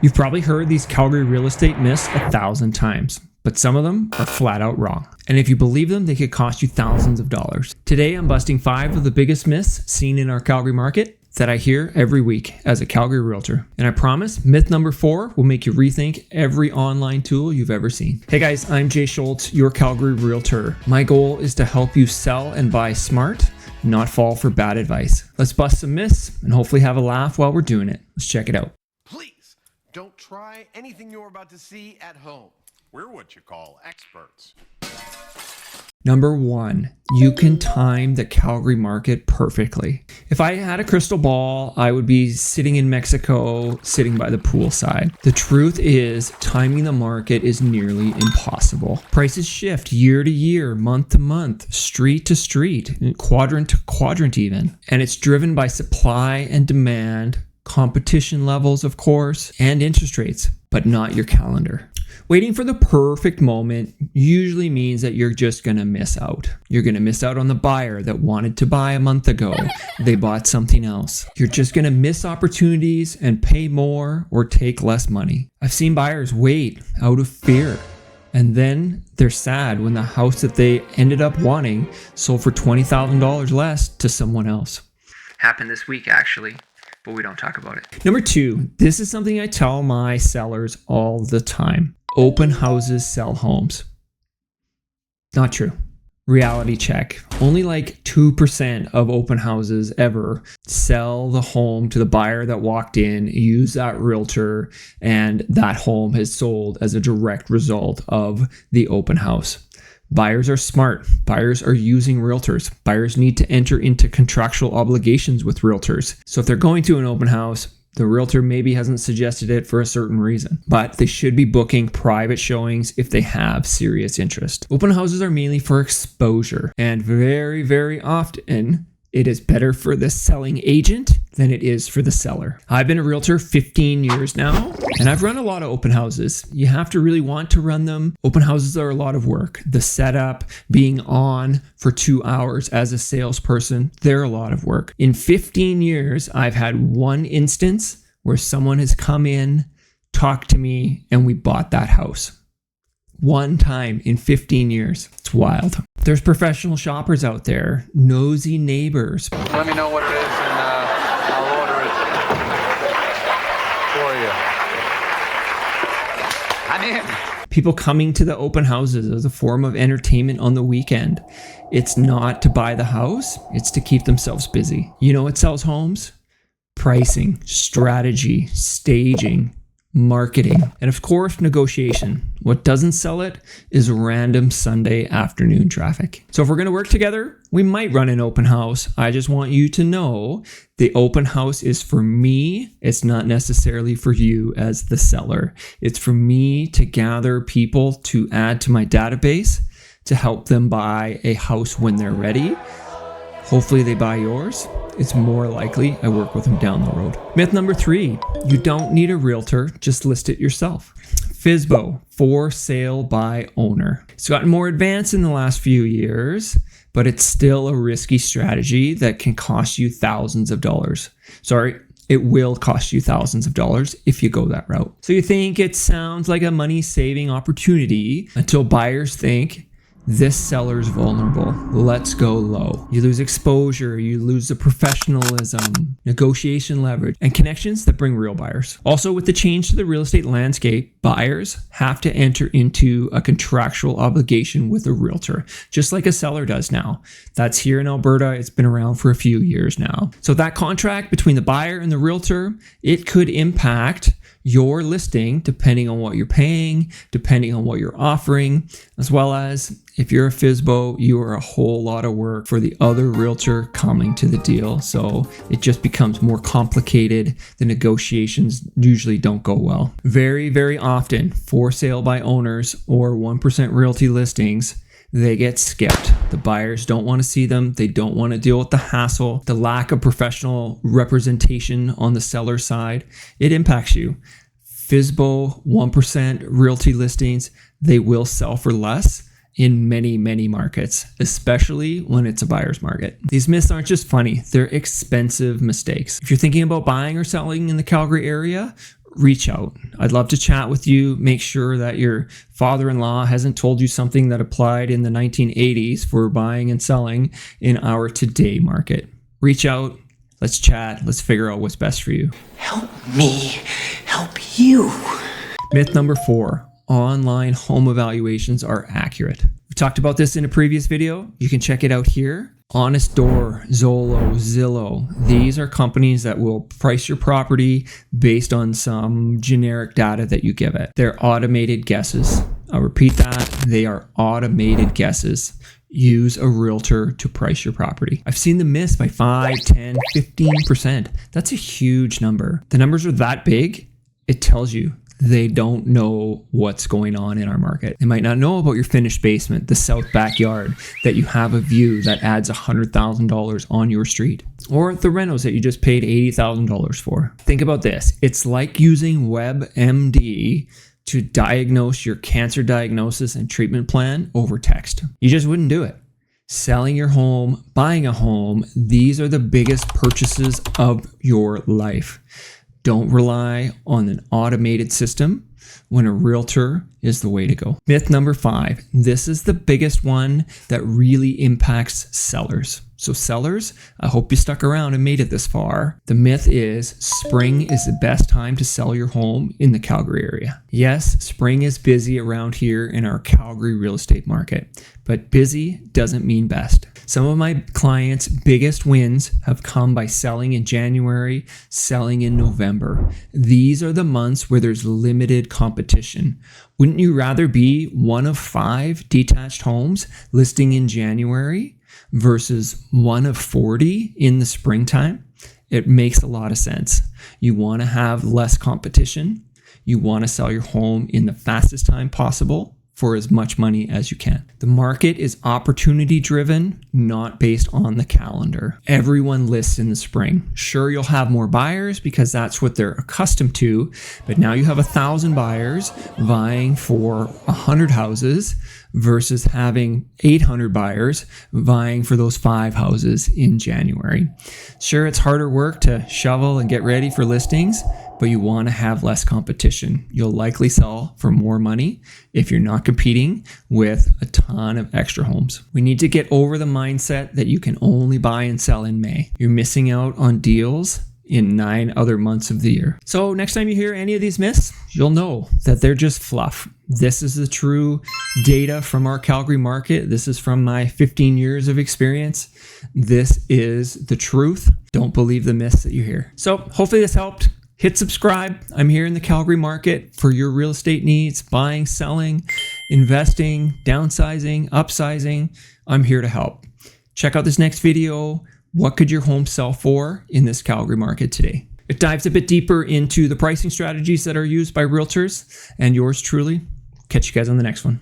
You've probably heard these Calgary real estate myths 1,000 times, but some of them are flat out wrong. And if you believe them, they could cost you thousands of dollars. Today, I'm busting 5 of the biggest myths seen in our Calgary market that I hear every week as a Calgary realtor. And I promise, myth number 4 will make you rethink every online tool you've ever seen. Hey guys, I'm Jay Schultz, your Calgary realtor. My goal is to help you sell and buy smart, not fall for bad advice. Let's bust some myths and hopefully have a laugh while we're doing it. Let's check it out. Please don't try anything you're about to see at home. We're what you call experts. Number 1, you can time the Calgary market perfectly. If I had a crystal ball, I would be sitting in Mexico, sitting by the poolside. The truth is, timing the market is nearly impossible. Prices shift year to year, month to month, street to street, quadrant to quadrant even. And it's driven by supply and demand, competition levels, of course, and interest rates, but not your calendar. Waiting for the perfect moment usually means that you're just going to miss out. You're going to miss out on the buyer that wanted to buy a month ago. They bought something else. You're just going to miss opportunities and pay more or take less money. I've seen buyers wait out of fear, and then they're sad when the house that they ended up wanting sold for $20,000 less to someone else. Happened this week, actually. But we don't talk about it. Number 2, this is something I tell my sellers all the time. Open houses sell homes. Not true. Reality check. Only like 2% of open houses ever sell the home to the buyer that walked in, use that realtor, and that home has sold as a direct result of the open house. Buyers are smart. Buyers are using realtors. Buyers need to enter into contractual obligations with realtors. So if they're going to an open house, the realtor maybe hasn't suggested it for a certain reason, but they should be booking private showings if they have serious interest. Open houses are mainly for exposure, and very, very often it is better for the selling agent than it is for the seller. I've been a realtor 15 years now, and I've run a lot of open houses. You have to really want to run them. Open houses are a lot of work. The setup, being on for 2 hours as a salesperson, they're a lot of work. In 15 years, I've had one instance where someone has come in, talked to me, and we bought that house. One time in 15 years. It's wild. There's professional shoppers out there, nosy neighbors. Let me know what it is and I'll order it for you. I'm in. People coming to the open houses as a form of entertainment on the weekend. It's not to buy the house, it's to keep themselves busy. You know what sells homes? Pricing, strategy, staging, marketing, and of course, negotiation. What doesn't sell it is random Sunday afternoon traffic. So if we're going to work together, we might run an open house. I just want you to know the open house is for me. It's not necessarily for you as the seller. It's for me to gather people to add to my database to help them buy a house when they're ready. Hopefully they buy yours. It's more likely I work with them down the road. Myth number 3, you don't need a realtor, just list it yourself. FSBO, for sale by owner. It's gotten more advanced in the last few years, but it's still a risky strategy that can cost you thousands of dollars. It will cost you thousands of dollars if you go that route. So you think it sounds like a money-saving opportunity until buyers think, this seller's vulnerable. Let's go low. You lose exposure, you lose the professionalism, negotiation leverage, and connections that bring real buyers. Also, with the change to the real estate landscape, buyers have to enter into a contractual obligation with a realtor, just like a seller does now. That's here in Alberta. It's been around for a few years now. So that contract between the buyer and the realtor, it could impact your listing depending on what you're paying, depending on what you're offering, as well as if you're a FSBO, you are a whole lot of work for the other realtor coming to the deal. So it just becomes more complicated. The negotiations usually don't go well. Very, very often, for sale by owners or 1% realty listings, they get skipped. The buyers don't want to see them. They don't want to deal with the hassle, the lack of professional representation on the seller side. It impacts you. FSBO 1% realty listings, they will sell for less in many, many markets, especially when it's a buyer's market. These myths aren't just funny, they're expensive mistakes. If you're thinking about buying or selling in the Calgary area, reach out. I'd love to chat with you. Make sure that your father-in-law hasn't told you something that applied in the 1980s for buying and selling in our today market. Reach out. Let's chat. Let's figure out what's best for you. Help me help you. Myth number 4, online home evaluations are accurate. We talked about this in a previous video. You can check it out here. Honest Door, Zolo, Zillow. These are companies that will price your property based on some generic data that you give it. They're automated guesses. I'll repeat that. They are automated guesses. Use a realtor to price your property. I've seen them miss by 5, 10, 15%. That's a huge number. The numbers are that big, it tells you they don't know what's going on in our market. They might not know about your finished basement, the south backyard, that you have a view that adds $100,000 on your street, or the renos that you just paid $80,000 for. Think about this. It's like using WebMD to diagnose your cancer diagnosis and treatment plan over text. You just wouldn't do it. Selling your home, buying a home, these are the biggest purchases of your life. Don't rely on an automated system when a realtor is the way to go. Myth number 5. This is the biggest one that really impacts sellers. So sellers, I hope you stuck around and made it this far. The myth is spring is the best time to sell your home in the Calgary area. Yes, spring is busy around here in our Calgary real estate market, but busy doesn't mean best. Some of my clients' biggest wins have come by selling in January, selling in November. These are the months where there's limited competition. Wouldn't you rather be one of 5 detached homes listing in January versus one of 40 in the springtime? It makes a lot of sense. You want to have less competition. You want to sell your home in the fastest time possible for as much money as you can. The market is opportunity driven, not based on the calendar. Everyone lists in the spring. Sure, you'll have more buyers because that's what they're accustomed to, but now you have 1,000 buyers vying for 100 houses versus having 800 buyers vying for those 5 houses in January. Sure, it's harder work to shovel and get ready for listings, but you want to have less competition. You'll likely sell for more money if you're not competing with a ton of extra homes. We need to get over the mindset that you can only buy and sell in May. You're missing out on deals in 9 other months of the year. So next time you hear any of these myths, you'll know that they're just fluff. This is the true data from our Calgary market. This is from my 15 years of experience. This is the truth. Don't believe the myths that you hear. So hopefully this helped. Hit subscribe. I'm here in the Calgary market for your real estate needs, buying, selling, investing, downsizing, upsizing. I'm here to help. Check out this next video. What could your home sell for in this Calgary market today? It dives a bit deeper into the pricing strategies that are used by realtors and yours truly. Catch you guys on the next one.